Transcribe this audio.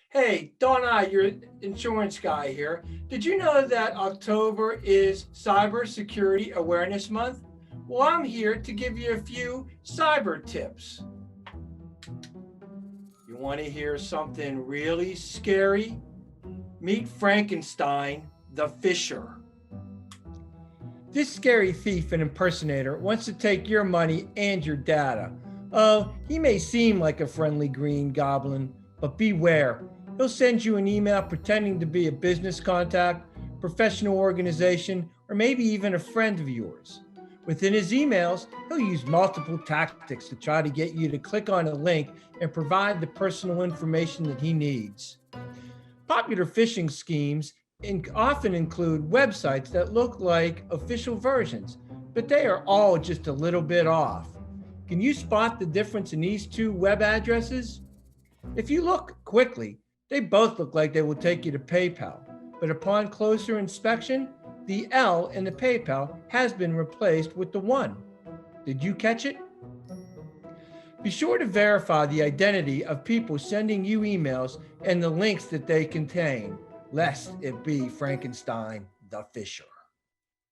Hey, Don your insurance guy here. Did you know that October is Cybersecurity Awareness Month? Well, I'm here to give you a few cyber tips. You want to hear something really scary? Meet Frankenstein, the Fisher. This scary thief and impersonator wants to take your money and your data. Oh, he may seem like a friendly green goblin, but beware. He'll send you an email pretending to be a business contact, professional organization, or maybe even a friend of yours. Within his emails, he'll use multiple tactics to try to get you to click on a link and provide the personal information that he needs. Popular phishing schemes often include websites that look like official versions, but they are all just a little bit off. Can you spot the difference in these two web addresses? If you look quickly, they both look like they will take you to PayPal, but upon closer inspection, the L in the PayPal has been replaced with the 1. Did you catch it? Be sure to verify the identity of people sending you emails and the links that they contain, lest it be Frankenstein the Fisher.